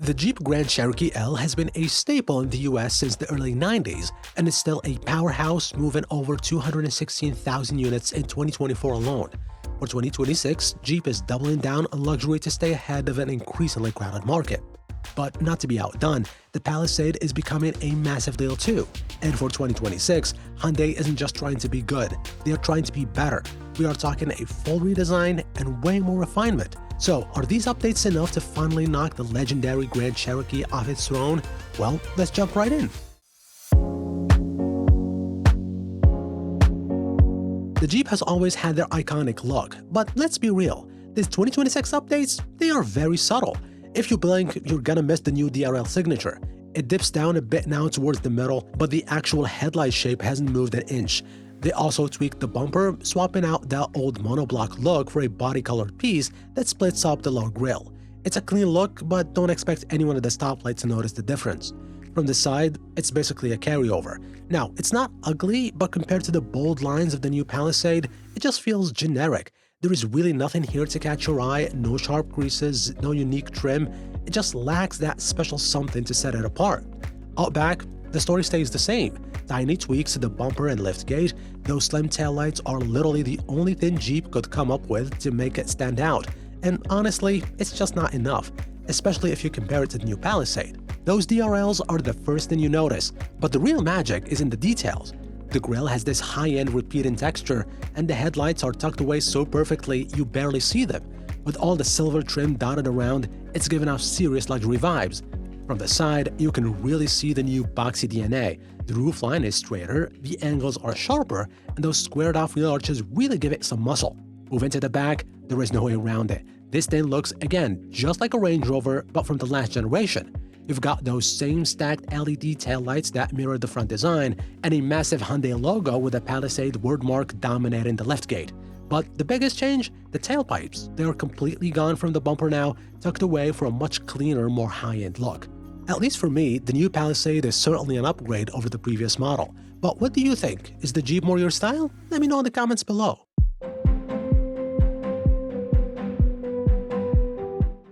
The Jeep Grand Cherokee L has been a staple in the US since the early 90s and is still a powerhouse, moving over 216,000 units in 2024 alone. For 2026, Jeep is doubling down on luxury to stay ahead of an increasingly crowded market. But not to be outdone, the Palisade is becoming a massive deal too. And for 2026, Hyundai isn't just trying to be good, they are trying to be better. We are talking a full redesign and way more refinement. So, are these updates enough to finally knock the legendary Grand Cherokee off its throne? Well, let's jump right in. The Jeep has always had their iconic look, but let's be real, these 2026 updates, they are very subtle. If you blink, you're gonna miss the new DRL signature. It dips down a bit now towards the middle, but the actual headlight shape hasn't moved an inch. They also tweaked the bumper, swapping out that old monoblock look for a body-colored piece that splits up the lower grille. It's a clean look, but don't expect anyone at the stoplight to notice the difference. From the side, it's basically a carryover. Now, it's not ugly, but compared to the bold lines of the new Palisade, it just feels generic. There is really nothing here to catch your eye, no sharp creases, no unique trim. It just lacks that special something to set it apart. Out back, the story stays the same. Tiny tweaks to the bumper and liftgate, those slim taillights are literally the only thing Jeep could come up with to make it stand out. And honestly, it's just not enough, especially if you compare it to the new Palisade. Those DRLs are the first thing you notice, but the real magic is in the details. The grille has this high-end repeating texture, and the headlights are tucked away so perfectly you barely see them. With all the silver trim dotted around, it's giving off serious luxury vibes. From the side, you can really see the new boxy DNA. The roofline is straighter, the angles are sharper, and those squared-off wheel arches really give it some muscle. Moving to the back, there is no way around it. This thing looks, again, just like a Range Rover, but from the last generation. You've got those same stacked LED taillights that mirror the front design, and a massive Hyundai logo with a Palisade wordmark dominating the liftgate. But the biggest change? The tailpipes. They are completely gone from the bumper now, tucked away for a much cleaner, more high-end look. At least for me, the new Palisade is certainly an upgrade over the previous model. But what do you think? Is the Jeep more your style? Let me know in the comments below.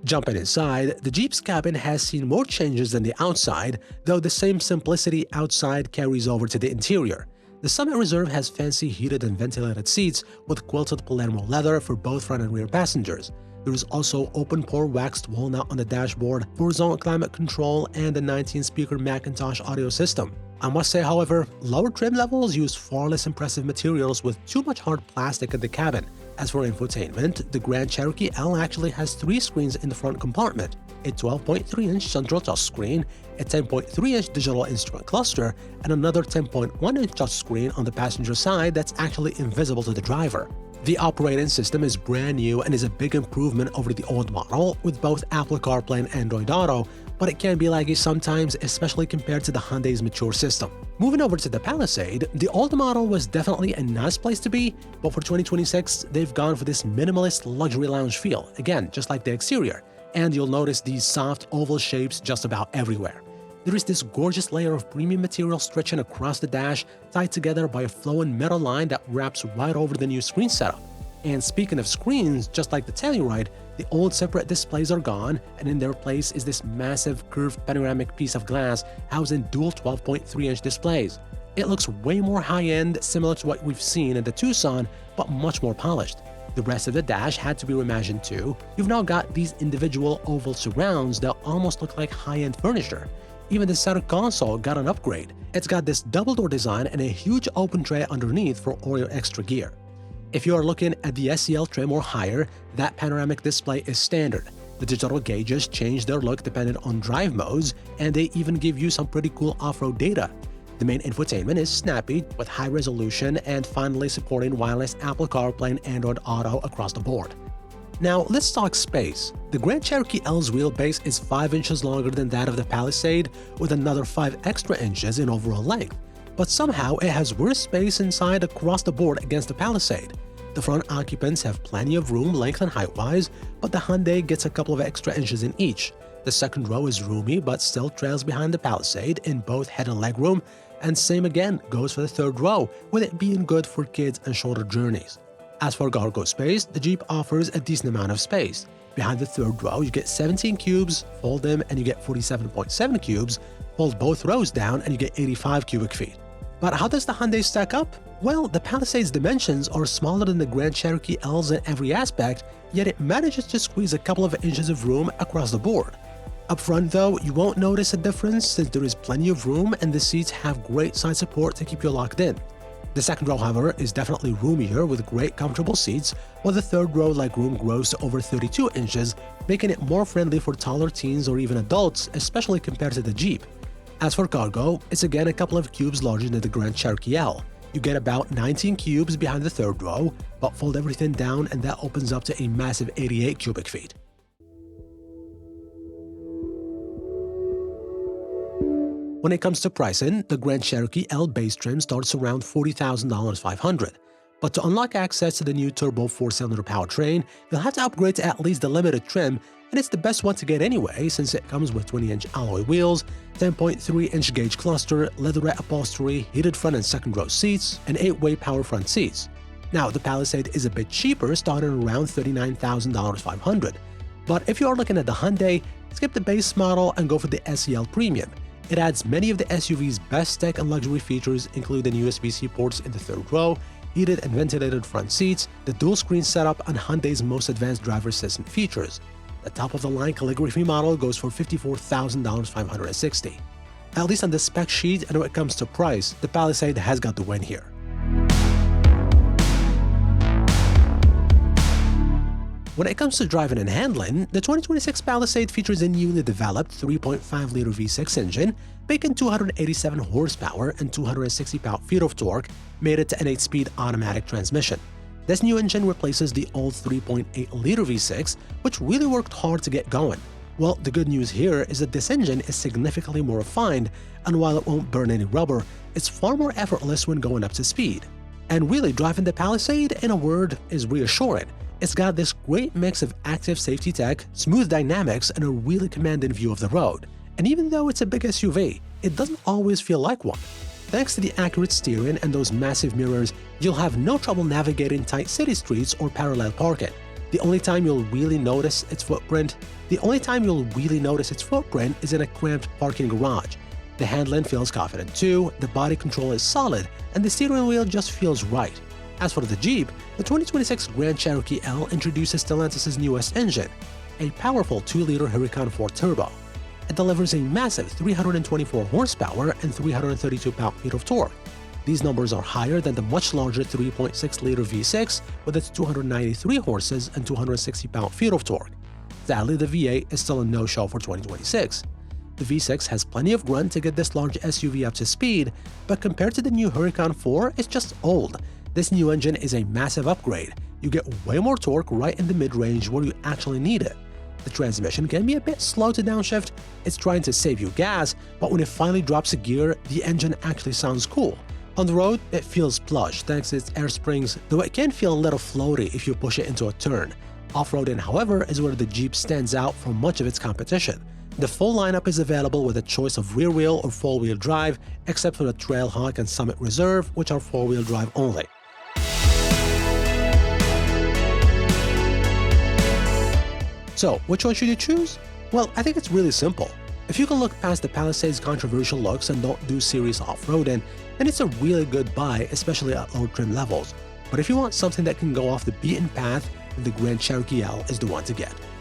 Jumping inside, the Jeep's cabin has seen more changes than the outside, though the same simplicity outside carries over to the interior. The Summit Reserve has fancy heated and ventilated seats with quilted Palermo leather for both front and rear passengers. There is also open-pore waxed walnut on the dashboard for zone climate control and a 19-speaker Macintosh audio system. I must say, however, lower trim levels use far less impressive materials with too much hard plastic in the cabin. As for infotainment, the Grand Cherokee L actually has 3 screens in the front compartment: a 12.3-inch central touchscreen, a 10.3-inch digital instrument cluster, and another 10.1-inch touchscreen on the passenger side that's actually invisible to the driver. The operating system is brand new and is a big improvement over the old model with both Apple CarPlay and Android Auto, but it can be laggy sometimes, especially compared to the Hyundai's mature system. Moving over to the Palisade, the old model was definitely a nice place to be, but for 2026, they've gone for this minimalist luxury lounge feel, again, just like the exterior, and you'll notice these soft oval shapes just about everywhere. There is this gorgeous layer of premium material stretching across the dash, tied together by a flowing metal line that wraps right over the new screen setup. And speaking of screens, just like the Telluride, the old separate displays are gone, and in their place is this massive curved panoramic piece of glass housing dual 12.3-inch displays. It looks way more high-end, similar to what we've seen in the Tucson, but much more polished. The rest of the dash had to be reimagined too. You've now got these individual oval surrounds that almost look like high-end furniture. Even the center console got an upgrade. It's got this double-door design and a huge open tray underneath for all your extra gear. If you are looking at the SEL trim or higher, that panoramic display is standard. The digital gauges change their look depending on drive modes, and they even give you some pretty cool off-road data. The main infotainment is snappy with high resolution and finally supporting wireless Apple CarPlay and Android Auto across the board. Now, let's talk space. The Grand Cherokee L's wheelbase is 5 inches longer than that of the Palisade, with another 5 extra inches in overall length. But somehow it has worse space inside across the board against the Palisade. The front occupants have plenty of room length and height-wise, but the Hyundai gets a couple of extra inches in each. The second row is roomy but still trails behind the Palisade in both head and leg room, and same again goes for the third row, with it being good for kids and shorter journeys. As for cargo space, the Jeep offers a decent amount of space. Behind the third row, you get 17 cubes, fold them, and you get 47.7 cubes. Fold both rows down, and you get 85 cubic feet. But how does the Hyundai stack up? Well, the Palisade's dimensions are smaller than the Grand Cherokee L's in every aspect, yet it manages to squeeze a couple of inches of room across the board. Up front though, you won't notice a difference since there is plenty of room and the seats have great side support to keep you locked in. The second row, however, is definitely roomier with great comfortable seats, while the third row legroom grows to over 32 inches, making it more friendly for taller teens or even adults, especially compared to the Jeep. As for cargo, it's again a couple of cubes larger than the Grand Cherokee L. You get about 19 cubes behind the third row, but fold everything down and that opens up to a massive 88 cubic feet. When it comes to pricing, the Grand Cherokee L base trim starts around $40,500. But to unlock access to the new turbo 4-cylinder powertrain, you'll have to upgrade to at least the limited trim, and it's the best one to get anyway since it comes with 20-inch alloy wheels, 10.3-inch gauge cluster, leatherette upholstery, heated front and second row seats, and 8-way power front seats. Now, the Palisade is a bit cheaper, starting around $39,500. But if you are looking at the Hyundai, skip the base model and go for the SEL Premium. It adds many of the SUV's best tech and luxury features, including USB-C ports in the third row, heated and ventilated front seats, the dual-screen setup, and Hyundai's most advanced driver assistant features. The top-of-the-line calligraphy model goes for $54,560. At least on the spec sheet and when it comes to price, the Palisade has got the win here. When it comes to driving and handling, the 2026 Palisade features a newly developed 3.5-liter V6 engine, making 287 horsepower and 260 pound-feet of torque, mated to an 8-speed automatic transmission. This new engine replaces the old 3.8-liter V6, which really worked hard to get going. Well, the good news here is that this engine is significantly more refined, and while it won't burn any rubber, it's far more effortless when going up to speed. And really, driving the Palisade, in a word, is reassuring. It's got this great mix of active safety tech, smooth dynamics, and a really commanding view of the road. And even though it's a big SUV, it doesn't always feel like one. Thanks to the accurate steering and those massive mirrors, you'll have no trouble navigating tight city streets or parallel parking. The only time you'll really notice its footprint is in a cramped parking garage. The handling feels confident too, the body control is solid, and the steering wheel just feels right. As for the Jeep, the 2026 Grand Cherokee L introduces Stellantis' newest engine, a powerful 2-liter Huracan 4 turbo. It delivers a massive 324 horsepower and 332 pound-feet of torque. These numbers are higher than the much larger 3.6-liter V6 with its 293 horses and 260 pound-feet of torque. Sadly, the V8 is still a no-show for 2026. The V6 has plenty of grunt to get this large SUV up to speed, but compared to the new Huracan 4, it's just old. This new engine is a massive upgrade. You get way more torque right in the mid-range where you actually need it. The transmission can be a bit slow to downshift. It's trying to save you gas, but when it finally drops a gear, the engine actually sounds cool. On the road, it feels plush thanks to its air springs, though it can feel a little floaty if you push it into a turn. Off-roading, however, is where the Jeep stands out from much of its competition. The full lineup is available with a choice of rear-wheel or four-wheel drive, except for the Trailhawk and Summit Reserve, which are four-wheel drive only. So, which one should you choose? Well, I think it's really simple. If you can look past the Palisade's controversial looks and don't do serious off-roading, then it's a really good buy, especially at low trim levels. But if you want something that can go off the beaten path, then the Grand Cherokee L is the one to get.